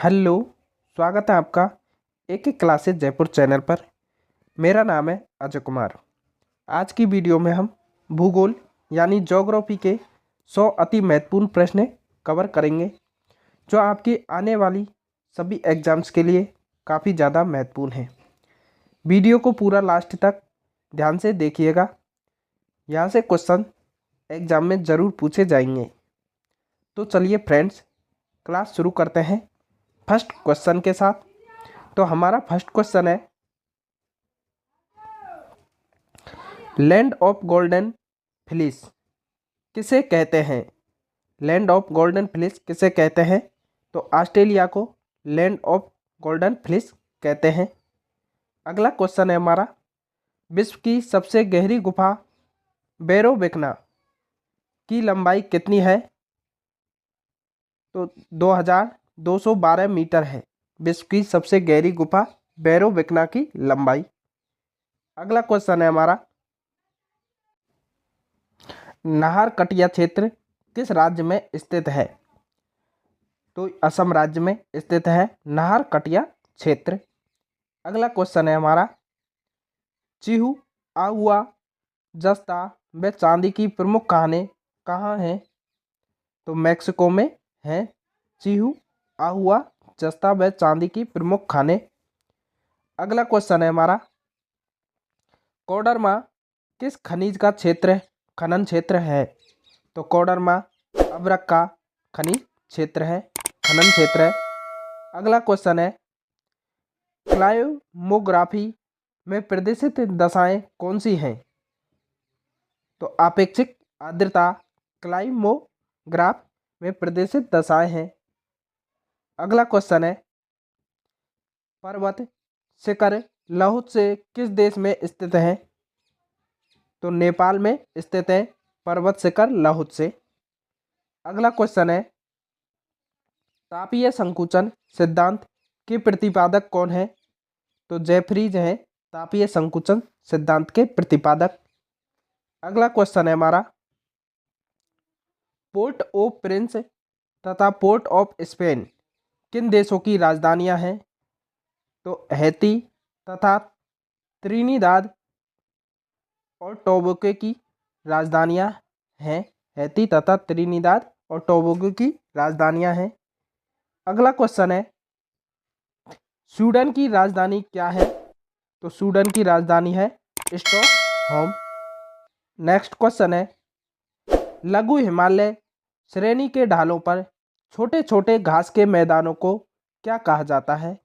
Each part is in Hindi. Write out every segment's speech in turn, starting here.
हेलो। स्वागत है आपका एक एक क्लासेस जयपुर चैनल पर। मेरा नाम है अजय कुमार। आज की वीडियो में हम भूगोल यानी ज्योग्राफी के 100 अति महत्वपूर्ण प्रश्न कवर करेंगे जो आपकी आने वाली सभी एग्ज़ाम्स के लिए काफ़ी ज़्यादा महत्वपूर्ण हैं। वीडियो को पूरा लास्ट तक ध्यान से देखिएगा, यहाँ से क्वेश्चन एग्ज़ाम में ज़रूर पूछे जाएंगे। तो चलिए फ्रेंड्स, क्लास शुरू करते हैं फर्स्ट क्वेश्चन के साथ। तो हमारा फर्स्ट क्वेश्चन है, लैंड ऑफ गोल्डन फ्लिस किसे कहते हैं? लैंड ऑफ गोल्डन फ्लिस किसे कहते हैं? तो ऑस्ट्रेलिया को लैंड ऑफ गोल्डन फ्लिस कहते हैं। अगला क्वेश्चन है हमारा, विश्व की सबसे गहरी गुफा बैरोबेकना की लंबाई कितनी है? तो 2212 मीटर है विश्व की सबसे गहरी गुफा बैरोबेकना की लंबाई। अगला क्वेश्चन है हमारा, नाहरकटिया क्षेत्र किस राज्य में स्थित है? तो असम राज्य में स्थित है नाहरकटिया क्षेत्र। अगला क्वेश्चन है हमारा, चिहू आहुआ जस्ता व चांदी की प्रमुख खाने कहाँ हैं? तो मैक्सिको में है चिहू आहुआ जस्ता व चांदी की प्रमुख खाने। अगला क्वेश्चन है हमारा, कोडरमा किस खनिज का खनन क्षेत्र है? तो कोडरमा अभ्रक का खनिज क्षेत्र है, खनन क्षेत्र है। अगला क्वेश्चन है, क्लाइमोग्राफी में प्रदर्शित दशाएं कौन सी हैं? तो आपेक्षिक आर्द्रता क्लाइमोग्राफ में प्रदर्शित दशाएं हैं। अगला क्वेश्चन है, पर्वत शिखर लाओत्से किस देश में स्थित है? तो नेपाल में स्थित है पर्वत शिखर लाओत्से। अगला क्वेश्चन है, तापीय संकुचन सिद्धांत के प्रतिपादक कौन है? तो जेफरीज है तापीय संकुचन सिद्धांत के प्रतिपादक। अगला क्वेश्चन है हमारा, पोर्ट ऑफ प्रिंस तथा पोर्ट ऑफ स्पेन किन देशों की राजधानियां हैं? तो हैती तथा त्रिनिदाद और टोबैगो की राजधानियां हैं। हैती तथा त्रिनिदाद और टोबैगो की राजधानियां हैं। अगला क्वेश्चन है, स्वीडन की राजधानी क्या है? तो स्वीडन की राजधानी है स्टॉकहोम। नेक्स्ट क्वेश्चन है, लघु हिमालय श्रेणी के ढालों पर छोटे छोटे घास के मैदानों को क्या कहा जाता है?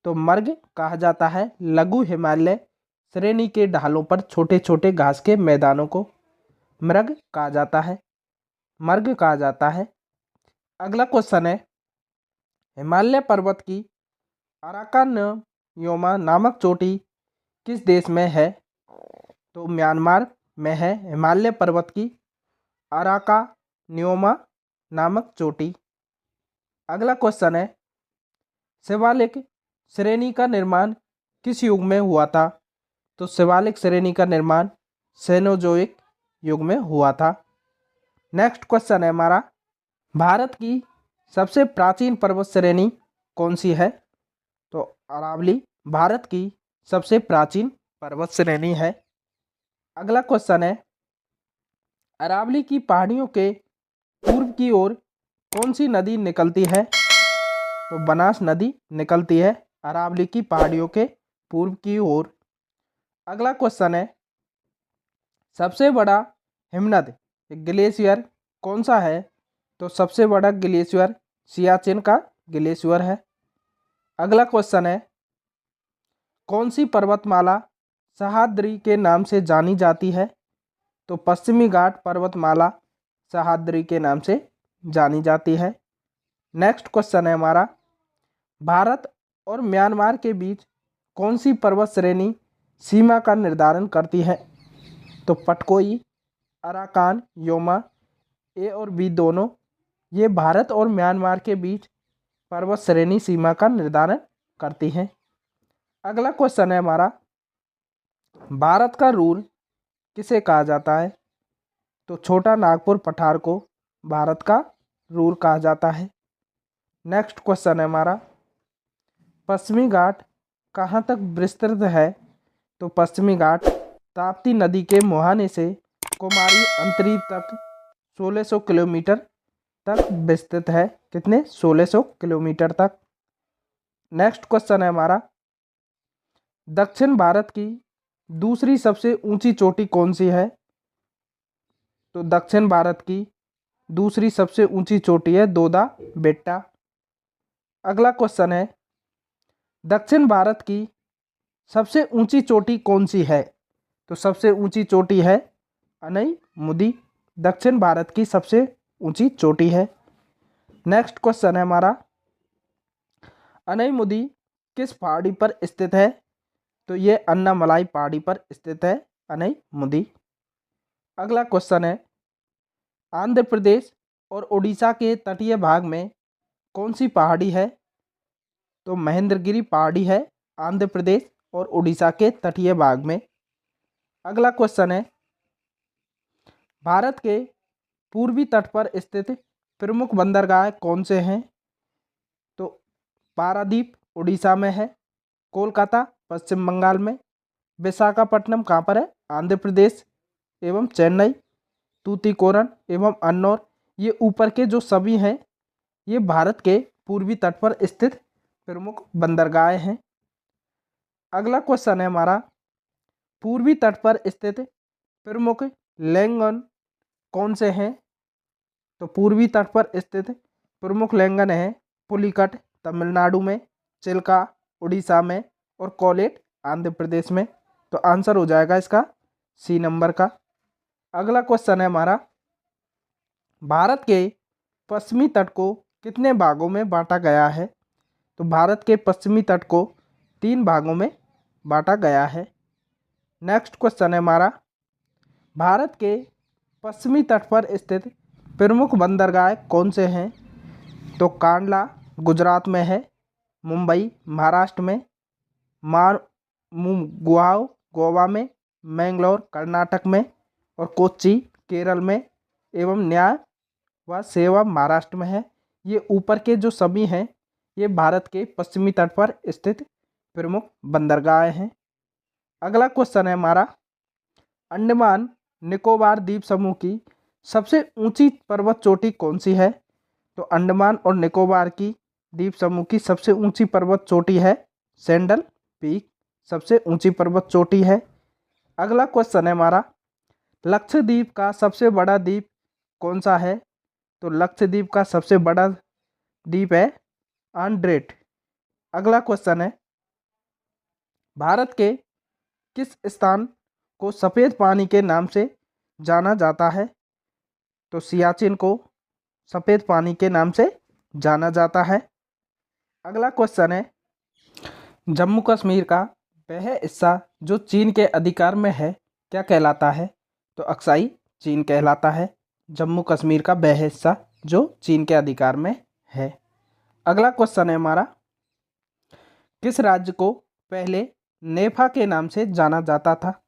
तो मर्ग कहा जाता है। लघु हिमालय श्रेणी के ढालों पर छोटे छोटे घास के मैदानों को मृग कहा जाता है, मर्ग कहा जाता है। अगला क्वेश्चन है, हिमालय पर्वत की अराकानयोमा नामक चोटी किस देश में है? तो म्यांमार में है हिमालय पर्वत की अराकानयोमा नामक चोटी। अगला क्वेश्चन है, शिवालिक श्रेणी का निर्माण किस युग में हुआ था? तो शिवालिक श्रेणी का निर्माण सेनोजोइक युग में हुआ था। नेक्स्ट क्वेश्चन है हमारा, भारत की सबसे प्राचीन पर्वत श्रेणी कौन सी है? तो अरावली भारत की सबसे प्राचीन पर्वत श्रेणी है। अगला क्वेश्चन है, अरावली की पहाड़ियों के पूर्व की ओर कौन सी नदी निकलती है? तो बनास नदी निकलती है अरावली की पहाड़ियों के पूर्व की ओर। अगला क्वेश्चन है, सबसे बड़ा हिमनद ग्लेशियर कौन सा है? तो सबसे बड़ा ग्लेशियर सियाचिन का ग्लेशियर है। अगला क्वेश्चन है, कौन सी पर्वतमाला सह्याद्री के नाम से जानी जाती है? तो पश्चिमी घाट पर्वतमाला सह्याद्री के नाम से जानी जाती है। नेक्स्ट क्वेश्चन है हमारा, भारत और म्यांमार के बीच कौन सी पर्वत श्रेणी सीमा का निर्धारण करती है? तो पटकोई अराकान योमा ए और बी दोनों ये भारत और म्यांमार के बीच पर्वत श्रेणी सीमा का निर्धारण करती हैं। अगला क्वेश्चन है हमारा, भारत का रूर किसे कहा जाता है? तो छोटा नागपुर पठार को भारत का रूर कहा जाता है। नेक्स्ट क्वेश्चन है हमारा, पश्चिमी घाट कहाँ तक विस्तृत है? तो पश्चिमी घाट ताप्ती नदी के मुहाने से कुमारी अंतरीप तक 1600 किलोमीटर तक विस्तृत है। कितने? 1600 किलोमीटर तक। नेक्स्ट क्वेश्चन है हमारा, दक्षिण भारत की दूसरी सबसे ऊंची चोटी कौन सी है? तो दक्षिण भारत की दूसरी सबसे ऊंची चोटी है दोदा बेट्टा। अगला क्वेश्चन है, दक्षिण भारत की सबसे ऊंची चोटी कौन सी है? तो सबसे ऊंची चोटी है अनई-मुदी। दक्षिण भारत की सबसे ऊंची चोटी है। नेक्स्ट क्वेश्चन है हमारा, अनई-मुदी किस पहाड़ी पर स्थित है? तो ये अन्नामलाई पहाड़ी पर स्थित है अनई-मुदी। अगला क्वेश्चन है, आंध्र प्रदेश और उड़ीसा के तटीय भाग में कौन सी पहाड़ी है? तो महेंद्रगिरी पहाड़ी है आंध्र प्रदेश और उड़ीसा के तटीय भाग में। अगला क्वेश्चन है, भारत के पूर्वी तट पर स्थित प्रमुख बंदरगाह कौन से हैं? तो पारादीप उड़ीसा में है, कोलकाता पश्चिम बंगाल में, विशाखापट्टनम कहाँ पर है? आंध्र प्रदेश, एवं चेन्नई, तूतीकोरन एवं अन्नौर, ये ऊपर के जो सभी हैं ये भारत के पूर्वी तट पर स्थित प्रमुख बंदरगाह हैं। अगला क्वेश्चन है हमारा, पूर्वी तट पर स्थित प्रमुख लैंगन कौन से हैं? तो पूर्वी तट पर स्थित प्रमुख लैंगन है पुलिकट तमिलनाडु में, चिल्का उड़ीसा में और कोलेट आंध्र प्रदेश में। तो आंसर हो जाएगा इसका सी नंबर का। अगला क्वेश्चन है हमारा, भारत के पश्चिमी तट को कितने भागों में बांटा गया है? तो भारत के पश्चिमी तट को 3 भागों में बांटा गया है। नेक्स्ट क्वेश्चन है हमारा, भारत के पश्चिमी तट पर स्थित प्रमुख बंदरगाह कौन से हैं? तो कांडला गुजरात में है, मुंबई महाराष्ट्र में, गुआओ गोवा में, मैंगलोर कर्नाटक में और कोच्चि केरल में एवं न्याय व सेवा महाराष्ट्र में है। ये ऊपर के जो सभी हैं ये भारत के पश्चिमी तट पर स्थित प्रमुख बंदरगाह हैं। अगला क्वेश्चन है हमारा, अंडमान निकोबार द्वीप समूह की सबसे ऊंची पर्वत चोटी कौन सी है? तो अंडमान और निकोबार की द्वीप समूह की सबसे ऊंची पर्वत चोटी है सैंडल पीक, सबसे ऊंची पर्वत चोटी है। अगला क्वेश्चन है हमारा, लक्षद्वीप का सबसे बड़ा द्वीप कौन सा है? तो लक्षद्वीप का सबसे बड़ा द्वीप है आंड्रेट। अगला क्वेश्चन है, भारत के किस स्थान को सफ़ेद पानी के नाम से जाना जाता है? तो सियाचिन को सफ़ेद पानी के नाम से जाना जाता है। अगला क्वेश्चन है, जम्मू कश्मीर का वह हिस्सा जो चीन के अधिकार में है क्या कहलाता है? तो अक्साई चीन कहलाता है जम्मू कश्मीर का वह हिस्सा जो चीन के अधिकार में है। अगला क्वेश्चन है हमारा, किस राज्य को पहले नेफा के नाम से जाना जाता था?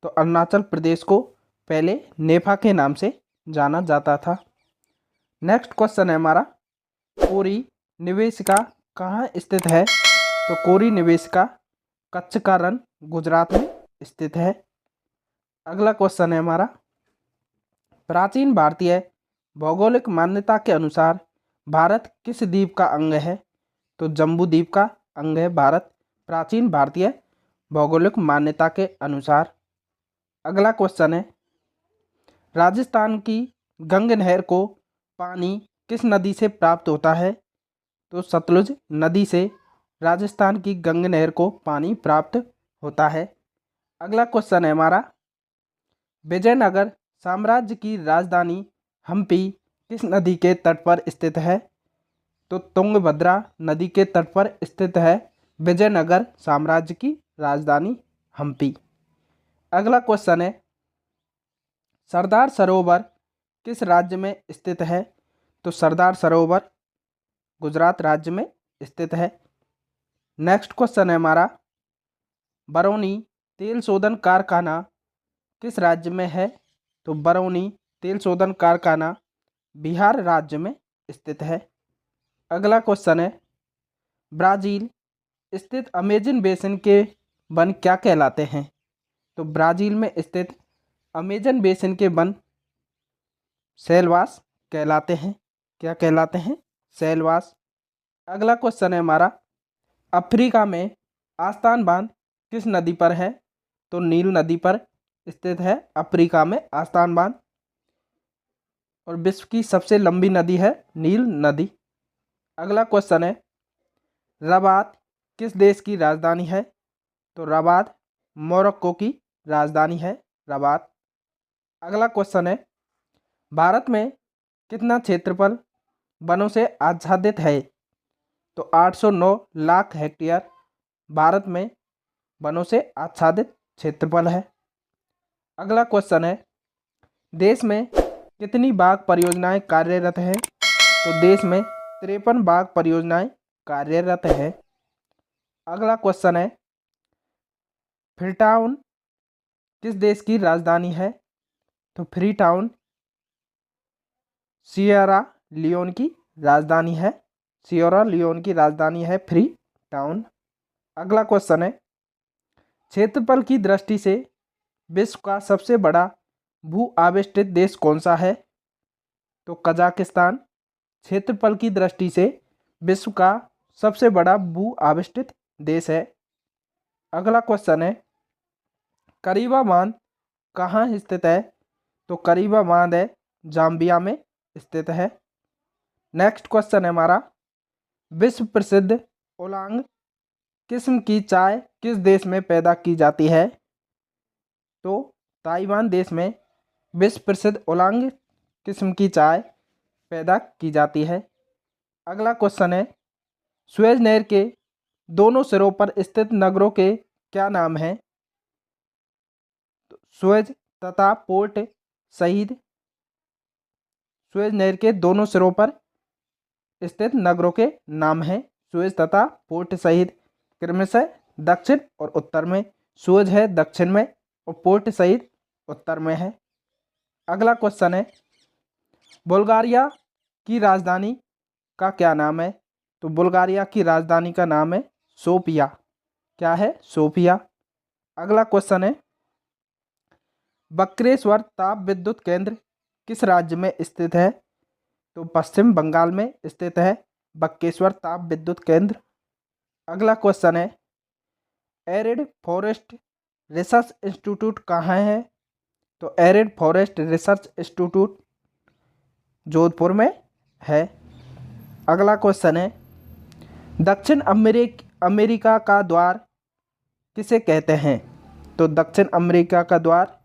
तो अरुणाचल प्रदेश को पहले नेफा के नाम से जाना जाता था। नेक्स्ट क्वेश्चन है हमारा, कोरी निवेशिका कहाँ स्थित है? तो कोरी निवेशिका कच्छ का रण गुजरात में स्थित है। अगला क्वेश्चन है हमारा, प्राचीन भारतीय भौगोलिक मान्यता के अनुसार भारत किस द्वीप का अंग है? तो जम्बू द्वीप का अंग है भारत, प्राचीन भारतीय भौगोलिक मान्यता के अनुसार। अगला क्वेश्चन है, राजस्थान की गंग नहर को पानी किस नदी से प्राप्त होता है? तो सतलुज नदी से राजस्थान की गंग नहर को पानी प्राप्त होता है। अगला क्वेश्चन है हमारा, विजयनगर साम्राज्य की राजधानी हम्पी किस नदी के तट पर स्थित है? तो तुंगभद्रा नदी के तट पर स्थित है विजयनगर साम्राज्य की राजधानी हम्पी। अगला क्वेश्चन है, सरदार सरोवर किस राज्य में स्थित है? तो सरदार सरोवर गुजरात राज्य में स्थित है। नेक्स्ट क्वेश्चन है हमारा, बरौनी तेल शोधन कारखाना किस राज्य में है? तो बरौनी तेल शोधन कारखाना बिहार राज्य में स्थित है। अगला क्वेश्चन है, ब्राज़ील स्थित अमेजन बेसिन के वन क्या कहलाते हैं? तो ब्राज़ील में स्थित अमेजन बेसिन के वन सेलवास कहलाते हैं। क्या कहलाते हैं? सेलवास। अगला क्वेश्चन है हमारा, अफ्रीका में आस्तान बांध किस नदी पर है? तो नील नदी पर स्थित है अफ्रीका में आस्तान बांध, और विश्व की सबसे लंबी नदी है नील नदी। अगला क्वेश्चन है, रबात किस देश की राजधानी है? तो रबात मोरक्को की राजधानी है, रबात। अगला क्वेश्चन है, भारत में कितना क्षेत्रफल वनों से आच्छादित है? तो 809 लाख हेक्टेयर भारत में वनों से आच्छादित क्षेत्रफल है। अगला क्वेश्चन है, देश में कितनी बाघ परियोजनाएं कार्यरत हैं? तो देश में 53 बाघ परियोजनाएं कार्यरत हैं। अगला क्वेश्चन है, फ्रीटाउन किस देश की राजधानी है? तो फ्रीटाउन सिएरा लियोन की राजधानी है, सिएरा लियोन की राजधानी है फ्रीटाउन। अगला क्वेश्चन है, क्षेत्रफल की दृष्टि से विश्व का सबसे बड़ा भू आविष्टित देश कौन सा है? तो कजाकिस्तान क्षेत्रफल की दृष्टि से विश्व का सबसे बड़ा भू आविष्टित देश है। अगला क्वेश्चन है, करीबा बांध कहाँ स्थित है? तो करीबा बांध है जाम्बिया में स्थित है। नेक्स्ट क्वेश्चन है हमारा, विश्व प्रसिद्ध ओलांग किस्म की चाय किस देश में पैदा की जाती है? तो ताइवान देश में विश्व प्रसिद्ध ओलांग किस्म की चाय पैदा की जाती है। अगला क्वेश्चन है, सुएज नहर के दोनों सिरों पर स्थित नगरों के क्या नाम हैं? तो सुएज तथा पोर्ट सईद, सुएज नहर के दोनों सिरों पर स्थित नगरों के नाम हैं सुएज तथा पोर्ट सईद। क्रमशः दक्षिण और उत्तर में, सुएज है दक्षिण में और पोर्ट सईद उत्तर में है। अगला क्वेश्चन है, बुल्गारिया की राजधानी का क्या नाम है? तो बुल्गारिया की राजधानी का नाम है सोफिया। क्या है? सोफिया। अगला क्वेश्चन है, बक्रेश्वर ताप विद्युत केंद्र किस राज्य में स्थित है? तो पश्चिम बंगाल में स्थित है बक्रेश्वर ताप विद्युत केंद्र। अगला क्वेश्चन है, एरिड फॉरेस्ट रिसर्च इंस्टीट्यूट कहाँ है? तो arid forest research institute Jodhpur में है। अगला क्वेश्चन है, दक्षिण अमेरिका का द्वार किसे कहते हैं? तो दक्षिण अमेरिका का द्वार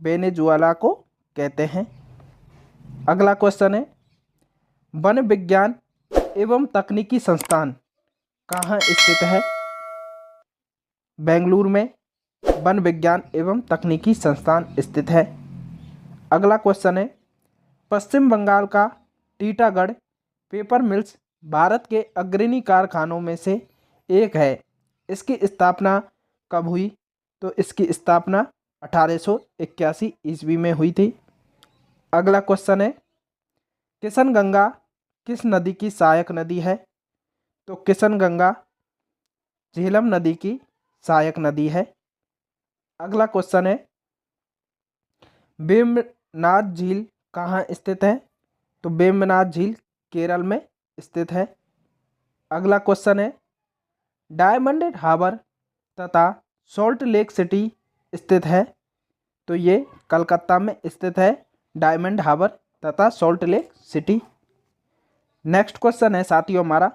वेनेजुएला को कहते हैं। अगला क्वेश्चन है, वन विज्ञान एवं तकनीकी संस्थान कहाँ स्थित है? बेंगलुरु में वन विज्ञान एवं तकनीकी संस्थान स्थित है। अगला क्वेश्चन है, पश्चिम बंगाल का टीटागढ़ पेपर मिल्स भारत के अग्रणी कारखानों में से एक है। इसकी स्थापना कब हुई? तो इसकी स्थापना 1881 ईस्वी में हुई थी। अगला क्वेश्चन है, किशनगंगा किस नदी की सहायक नदी है? तो किशनगंगा झेलम नदी की सहायक नदी है। अगला क्वेश्चन है, वेम्बनाड झील कहाँ स्थित है? तो वेम्बनाड झील केरल में स्थित है। अगला क्वेश्चन है, डायमंड हार्बर तथा सॉल्ट लेक सिटी स्थित है? तो ये कलकत्ता में स्थित है डायमंड हार्बर तथा salt lake city. Next question है साथियों हमारा,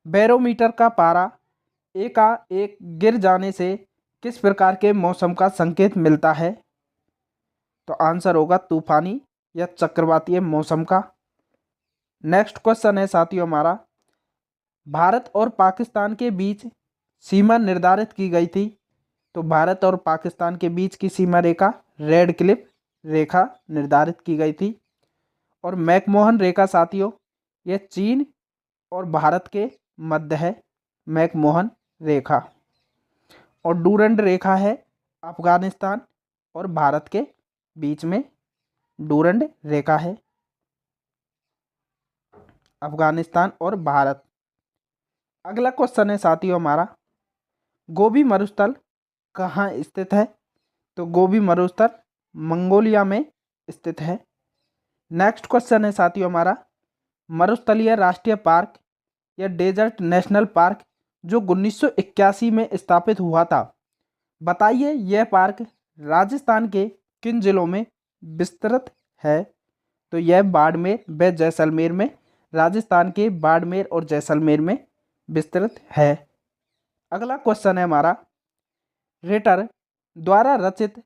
बैरोमीटर का पारा एकाएक गिर जाने से किस प्रकार के मौसम का संकेत मिलता है? तो आंसर होगा तूफानी या चक्रवातीय मौसम का। नेक्स्ट क्वेश्चन है साथियों हमारा, भारत और पाकिस्तान के बीच सीमा निर्धारित की गई थी। तो भारत और पाकिस्तान के बीच की सीमा रेखा रेड क्लिफ रेखा निर्धारित की गई थी। और मैकमोहन रेखा साथियों, यह चीन और भारत के मध्य है मैकमोहन रेखा। और डूरंड रेखा है अफगानिस्तान और भारत के बीच में डूरंड रेखा है। अफगानिस्तान और भारत। अगला क्वेश्चन है साथियों हमारा, गोबी मरुस्थल कहाँ स्थित है? तो गोबी मरुस्थल मंगोलिया में स्थित है। नेक्स्ट क्वेश्चन है साथियों हमारा, मरुस्थलीय राष्ट्रीय पार्क या डेजर्ट नेशनल पार्क जो 1981 में स्थापित हुआ था, बताइए यह पार्क राजस्थान के किन जिलों में विस्तृत है? तो यह बाड़मेर व जैसलमेर में, राजस्थान के बाड़मेर और जैसलमेर में विस्तृत है। अगला क्वेश्चन है हमारा, रेटर द्वारा रचित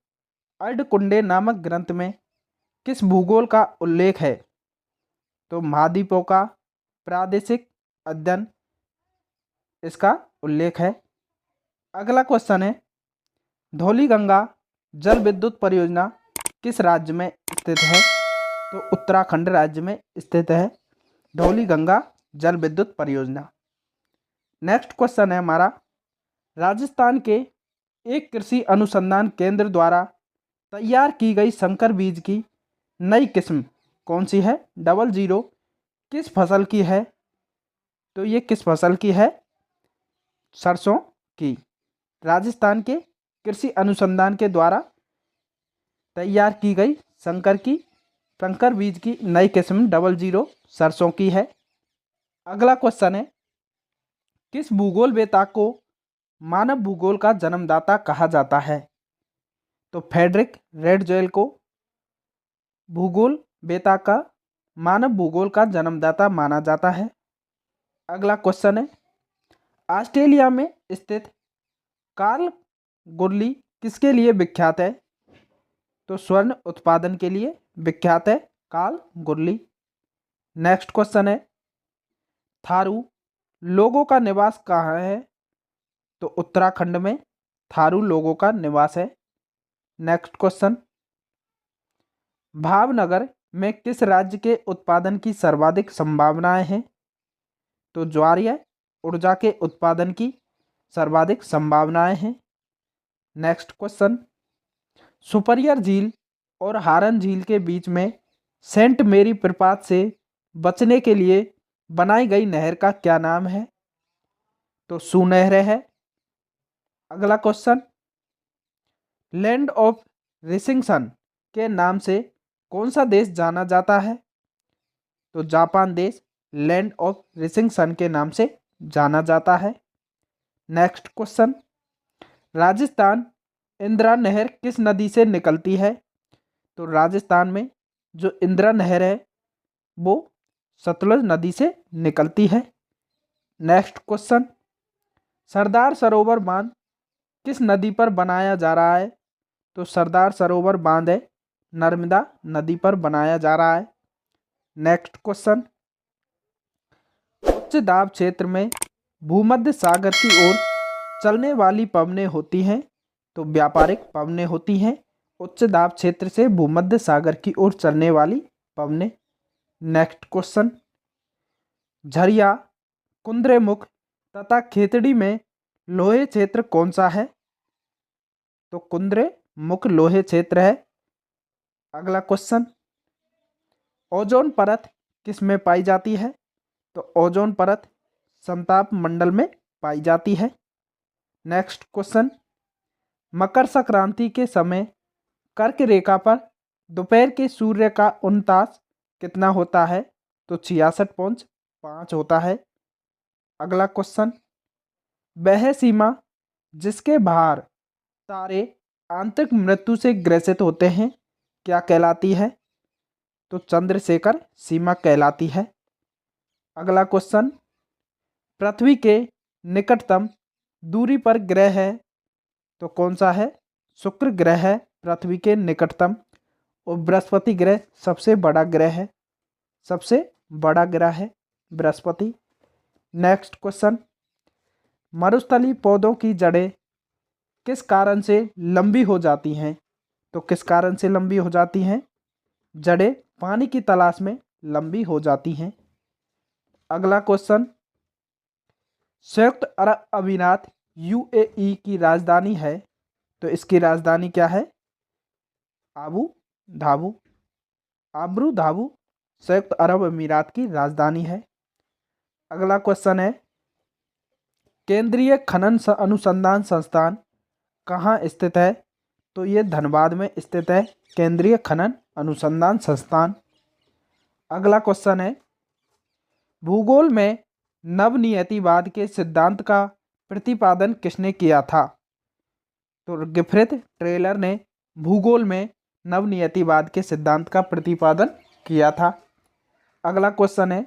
अर्धकुंडे नामक ग्रंथ में किस भूगोल का उल्लेख है? तो महाद्वीपों का प्रादेशिक अध्ययन इसका उल्लेख है। अगला क्वेश्चन है, धौलीगंगा जल विद्युत परियोजना किस राज्य में स्थित है? तो उत्तराखंड राज्य में स्थित है धौलीगंगा जल विद्युत परियोजना। नेक्स्ट क्वेश्चन है हमारा, राजस्थान के एक कृषि अनुसंधान केंद्र द्वारा तैयार की गई संकर बीज की नई किस्म कौन सी है? 00 किस फसल की है? तो ये किस फसल की है? सरसों की। राजस्थान के कृषि अनुसंधान के द्वारा तैयार की गई संकर बीज की नई किस्म 00 सरसों की है। अगला क्वेश्चन है, किस भूगोल वेता को मानव भूगोल का जन्मदाता कहा जाता है? तो फ्रेडरिक रेडजोयल को भूगोल वेता का मानव भूगोल का जन्मदाता माना जाता है। अगला क्वेश्चन है, ऑस्ट्रेलिया में स्थित कार्ल गुरली किसके लिए विख्यात है? तो स्वर्ण उत्पादन के लिए विख्यात है कार्ल गुरली। नेक्स्ट क्वेश्चन है, थारू लोगों का निवास कहाँ है? तो उत्तराखंड में थारू लोगों का निवास है। नेक्स्ट क्वेश्चन, भावनगर में किस राज्य के उत्पादन की सर्वाधिक संभावनाएं हैं? तो ज्वारीय ऊर्जा के उत्पादन की सर्वाधिक संभावनाएं हैं। नेक्स्ट क्वेश्चन, सुपरियर झील और हारन झील के बीच में सेंट मेरी प्रपात से बचने के लिए बनाई गई नहर का क्या नाम है? तो सुनहर है। अगला क्वेश्चन, लैंड ऑफ रिसिंग सन के नाम से कौन सा देश जाना जाता है? तो जापान देश लैंड ऑफ रिसिंग सन के नाम से जाना जाता है। नेक्स्ट क्वेश्चन, राजस्थान इंदिरा नहर किस नदी से निकलती है? तो राजस्थान में जो इंदिरा नहर है वो सतलुज नदी से निकलती है। नेक्स्ट क्वेश्चन, सरदार सरोवर बांध किस नदी पर बनाया जा रहा है? तो सरदार सरोवर बांध है नर्मदा नदी पर बनाया जा रहा है। नेक्स्ट क्वेश्चन, उच्च दाब क्षेत्र में भूमध्य सागर की ओर चलने वाली पवनें होती हैं? तो व्यापारिक पवनें होती हैं उच्च दाब क्षेत्र से भूमध्य सागर की ओर चलने वाली पवनें। नेक्स्ट क्वेश्चन, झरिया, कुंद्रेमुख तथा खेतड़ी में लोहे क्षेत्र कौन सा है? तो कुंद्रेमुख लोहे क्षेत्र है। अगला क्वेश्चन, ओजोन परत किस में पाई जाती है? तो ओजोन परत समताप मंडल में पाई जाती है। नेक्स्ट क्वेश्चन, मकर संक्रांति के समय कर्क रेखा पर दोपहर के सूर्य का उन्तास कितना होता है? तो 66.5 होता है। अगला क्वेश्चन, वह सीमा जिसके बाहर तारे आंतरिक मृत्यु से ग्रसित होते हैं क्या कहलाती है? तो चंद्रशेखर सीमा कहलाती है। अगला क्वेश्चन, पृथ्वी के निकटतम दूरी पर ग्रह है तो कौन सा है? शुक्र ग्रह है पृथ्वी के निकटतम, और बृहस्पति ग्रह सबसे बड़ा ग्रह है, सबसे बड़ा ग्रह है बृहस्पति। नेक्स्ट क्वेश्चन, मरुस्थलीय पौधों की जड़ें किस कारण से लंबी हो जाती हैं? तो किस कारण से लंबी हो जाती हैं? जड़ें पानी की तलाश में लंबी हो जाती हैं। अगला क्वेश्चन, संयुक्त अरब अमीरात यूएई की राजधानी है तो इसकी राजधानी क्या है? आबू धाबू। आब्रू धाबू संयुक्त अरब अमीरात की राजधानी है। अगला क्वेश्चन है, केंद्रीय खनन अनुसंधान संस्थान कहाँ स्थित है? तो ये धनबाद में स्थित है, केंद्रीय खनन अनुसंधान संस्थान। अगला क्वेश्चन है, भूगोल में नवनियतिवाद के सिद्धांत का प्रतिपादन किसने किया था? तो गिफ्रिथ ट्रेलर ने भूगोल में नवनियतिवाद के सिद्धांत का प्रतिपादन किया था। अगला क्वेश्चन है,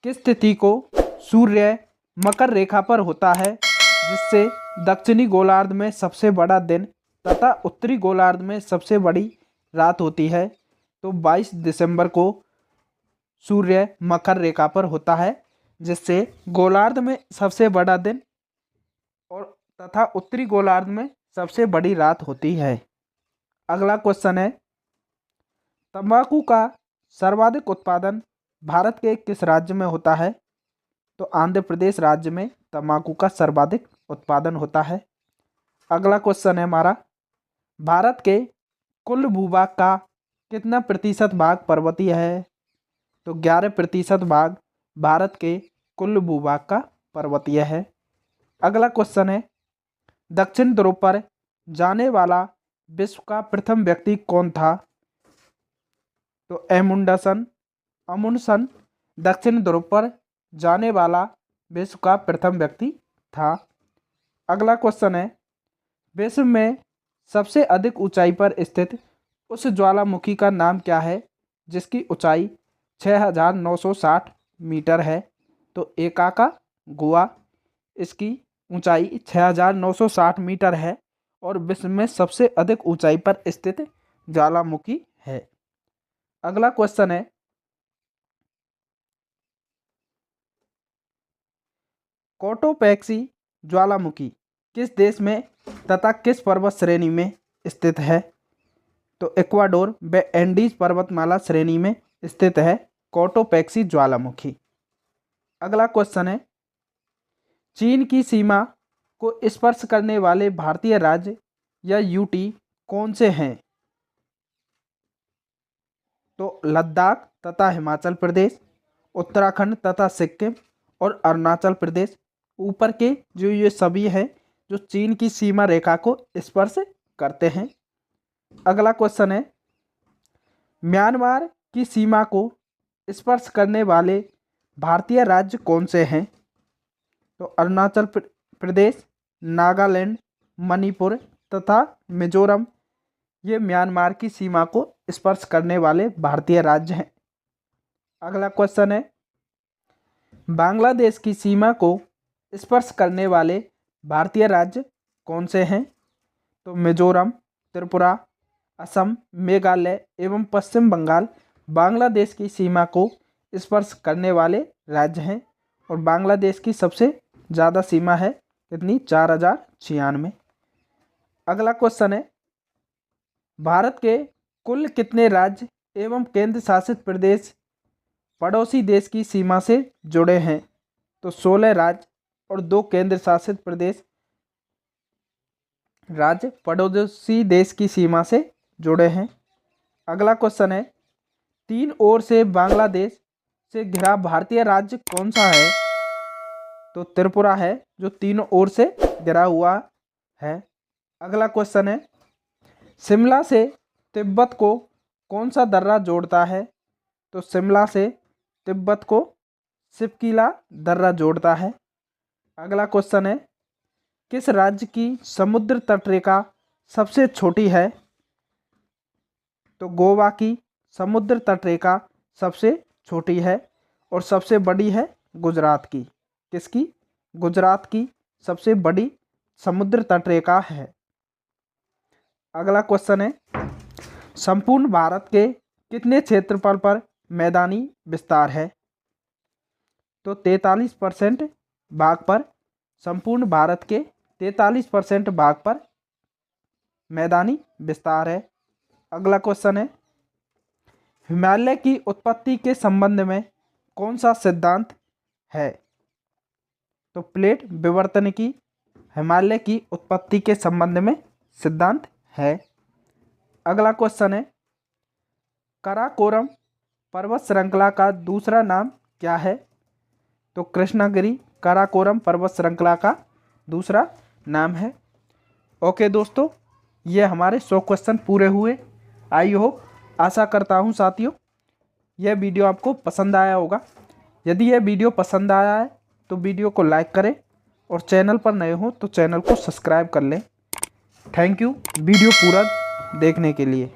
किस तिथि को सूर्य मकर रेखा पर होता है जिससे दक्षिणी गोलार्ध में सबसे बड़ा दिन तथा उत्तरी गोलार्ध में सबसे बड़ी रात होती है? तो 22 दिसंबर को सूर्य मकर रेखा पर होता है जिससे गोलार्ध में सबसे बड़ा दिन और तथा उत्तरी गोलार्ध में सबसे बड़ी रात होती है। अगला क्वेश्चन है, तंबाकू का सर्वाधिक उत्पादन भारत के किस राज्य में होता है? तो आंध्र प्रदेश राज्य में तंबाकू का सर्वाधिक उत्पादन होता है। अगला क्वेश्चन है हमारा, भारत के कुल भूभाग का कितना प्रतिशत भाग पर्वतीय है? तो 11% भाग भारत के कुल भूभाग का पर्वतीय है। अगला क्वेश्चन है, दक्षिण ध्रुव पर जाने वाला विश्व का प्रथम व्यक्ति कौन था? तो अमुंडसन दक्षिण ध्रुव पर जाने वाला विश्व का प्रथम व्यक्ति था। अगला क्वेश्चन है, विश्व में सबसे अधिक ऊंचाई पर स्थित उस ज्वालामुखी का नाम क्या है जिसकी ऊंचाई 6960 मीटर है? तो एकाका गुआ, इसकी ऊंचाई 6960 मीटर है और विश्व में सबसे अधिक ऊंचाई पर स्थित ज्वालामुखी है। अगला क्वेश्चन है, कोटोपैक्सी ज्वालामुखी किस देश में तथा किस पर्वत श्रेणी में स्थित है? तो इक्वाडोर व एंडीज पर्वतमाला श्रेणी में स्थित है कोटोपैक्सी ज्वालामुखी। अगला क्वेश्चन है, चीन की सीमा को स्पर्श करने वाले भारतीय राज्य या यूटी कौन से हैं? तो लद्दाख तथा हिमाचल प्रदेश, उत्तराखंड तथा सिक्किम और अरुणाचल प्रदेश। ऊपर के जो ये सभी हैं जो चीन की सीमा रेखा को स्पर्श करते हैं। अगला क्वेश्चन है, म्यांमार की सीमा को स्पर्श करने वाले भारतीय राज्य कौन से हैं? तो अरुणाचल प्रदेश, नागालैंड, मणिपुर तथा मिजोरम ये म्यांमार की सीमा को स्पर्श करने वाले भारतीय राज्य हैं। अगला क्वेश्चन है, बांग्लादेश की सीमा को स्पर्श करने वाले भारतीय राज्य कौन से हैं? तो मिजोरम, त्रिपुरा, असम, मेघालय एवं पश्चिम बंगाल बांग्लादेश की सीमा को स्पर्श करने वाले राज्य हैं और बांग्लादेश की सबसे ज़्यादा सीमा है कितनी? 4096। अगला क्वेश्चन है, भारत के कुल कितने राज्य एवं केंद्र शासित प्रदेश पड़ोसी देश की सीमा से जुड़े हैं? तो 16 राज्य और 2 केंद्र शासित प्रदेश राज्य पड़ोसी देश की सीमा से जुड़े हैं। अगला क्वेश्चन है, 3 ओर से बांग्लादेश से घिरा भारतीय राज्य कौन सा है? तो त्रिपुरा है जो 3 ओर से घिरा हुआ है। अगला क्वेश्चन है, शिमला से तिब्बत को कौन सा दर्रा जोड़ता है? तो शिमला से तिब्बत को सिपकीला दर्रा जोड़ता है। अगला क्वेश्चन है, किस राज्य की समुद्र तटरेखा सबसे छोटी है? तो गोवा की समुद्र तटरेखा सबसे छोटी है और सबसे बड़ी है गुजरात की। किसकी? गुजरात की सबसे बड़ी समुद्र तटरेखा है। अगला क्वेश्चन है, संपूर्ण भारत के कितने क्षेत्रफल पर मैदानी विस्तार है? तो 43% भाग पर, संपूर्ण भारत के 43% भाग पर मैदानी विस्तार है। अगला क्वेश्चन है, हिमालय की उत्पत्ति के संबंध में कौन सा सिद्धांत है? तो प्लेट विवर्तन की हिमालय की उत्पत्ति के संबंध में सिद्धांत है। अगला क्वेश्चन है, काराकोरम पर्वत श्रृंखला का दूसरा नाम क्या है? तो कृष्णागिरी काराकोरम पर्वत श्रृंखला का दूसरा नाम है। ओके दोस्तों, ये हमारे 100 क्वेश्चन पूरे हुए। आई होप, आशा करता हूँ साथियों यह वीडियो आपको पसंद आया होगा। यदि यह वीडियो पसंद आया है तो वीडियो को लाइक करें और चैनल पर नए हो तो चैनल को सब्सक्राइब कर लें। थैंक यू वीडियो पूरा देखने के लिए।